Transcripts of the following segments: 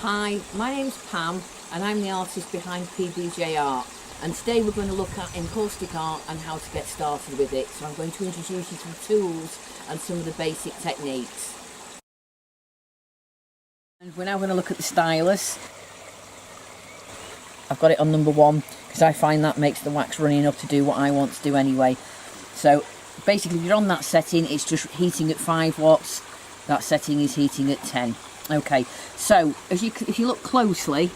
Hi, my name's Pam and I'm the artist behind PBJ Art, and today we're going to look at encaustic art and how to get started with it. So I'm going to introduce you to the tools and some of the basic techniques. And we're now going to look at the stylus. I've got it on number 1 because I find that makes the wax runny enough to do what I want to do anyway. So basically if you're on that setting, it's just heating at 5 watts. That setting is heating at 10. Okay, so if you look closely,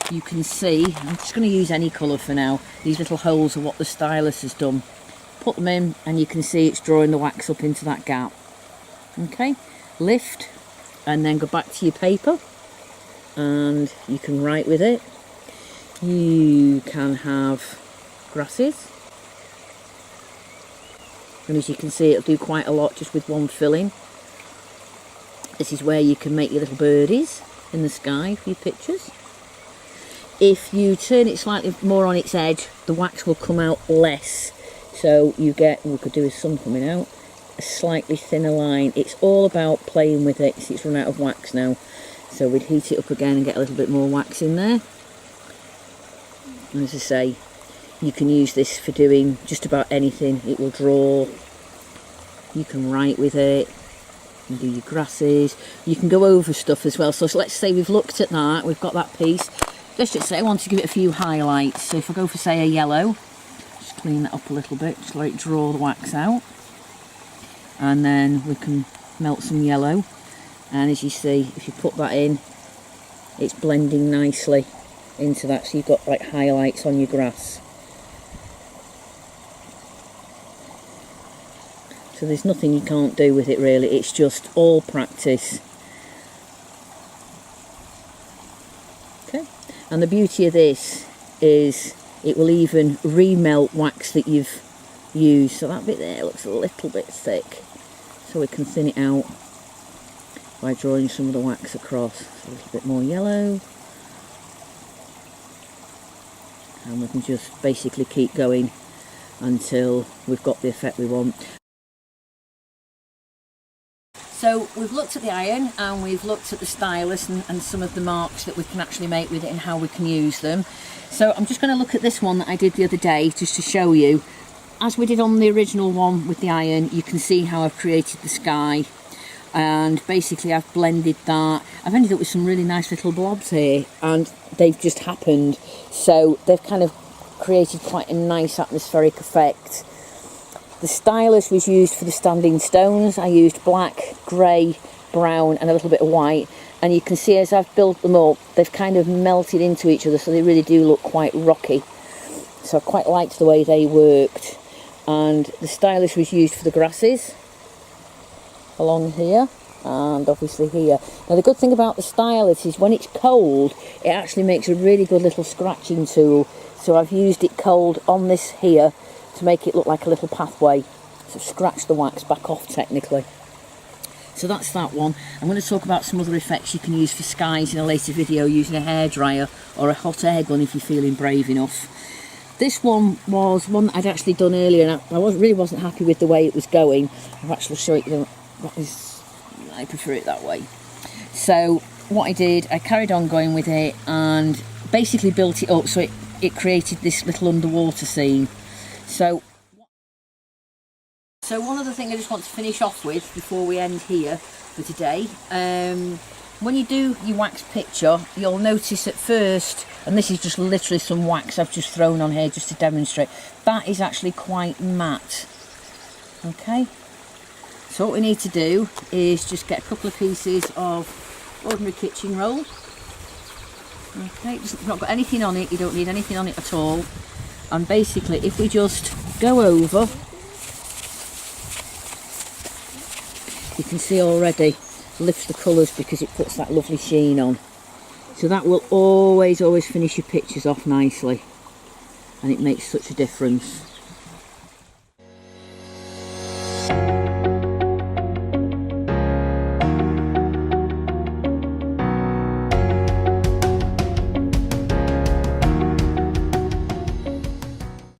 you can see, I'm just going to use any colour for now, these little holes are what the stylus has done. Put them in and you can see it's drawing the wax up into that gap. Okay, lift and then go back to your paper and you can write with it. You can have grasses, and as you can see it'll do quite a lot just with one filling. This is where you can make your little birdies in the sky for your pictures. If you turn it slightly more on its edge, the wax will come out less. So you get, we could do with some coming out, a slightly thinner line. It's all about playing with it. It's run out of wax now. So we'd heat it up again and get a little bit more wax in there. And as I say, you can use this for doing just about anything. It will draw. You can write with it. You can do your grasses, you can go over stuff as well. So let's say we've looked at that, we've got that piece. Let's just say I want to give it a few highlights. So if I go for say a yellow, just clean that up a little bit, just let it draw the wax out. And then we can melt some yellow. And as you see, if you put that in, it's blending nicely into that. So you've got like highlights on your grass. So there's nothing you can't do with it really, it's just all practice. Okay, and the beauty of this is it will even remelt wax that you've used. So that bit there looks a little bit thick. So we can thin it out by drawing some of the wax across. So a little bit more yellow. And we can just basically keep going until we've got the effect we want. So we've looked at the iron and we've looked at the stylus and some of the marks that we can actually make with it and how we can use them. So I'm just going to look at this one that I did the other day just to show you. As we did on the original one with the iron, you can see how I've created the sky, and basically I've blended that. I've ended up with some really nice little blobs here and they've just happened. So they've kind of created quite a nice atmospheric effect. The stylus was used for the standing stones. I used black, grey, brown and a little bit of white, and you can see as I've built them up they've kind of melted into each other, so they really do look quite rocky. So I quite liked the way they worked. And the stylus was used for the grasses along here and obviously here. Now the good thing about the stylus is when it's cold it actually makes a really good little scratching tool. So I've used it cold on this here to make it look like a little pathway, so scratch the wax back off technically. So that's that one. I'm going to talk about some other effects you can use for skies in a later video using a hairdryer or a hot air gun if you're feeling brave enough. This one was one that I'd actually done earlier and I really wasn't happy with the way it was going. I'll actually show you I prefer it that way. So what I did, I carried on going with it and basically built it up so it created this little underwater scene. So one other thing I just want to finish off with before we end here for today. When you do your wax picture, you'll notice at first, and this is just literally some wax I've just thrown on here just to demonstrate, that is actually quite matte. Okay, so what we need to do is just get a couple of pieces of ordinary kitchen roll. Okay, it's not got anything on it, you don't need anything on it at all. And basically if we just go over, you can see already lifts the colours because it puts that lovely sheen on. So that will always finish your pictures off nicely, and it makes such a difference.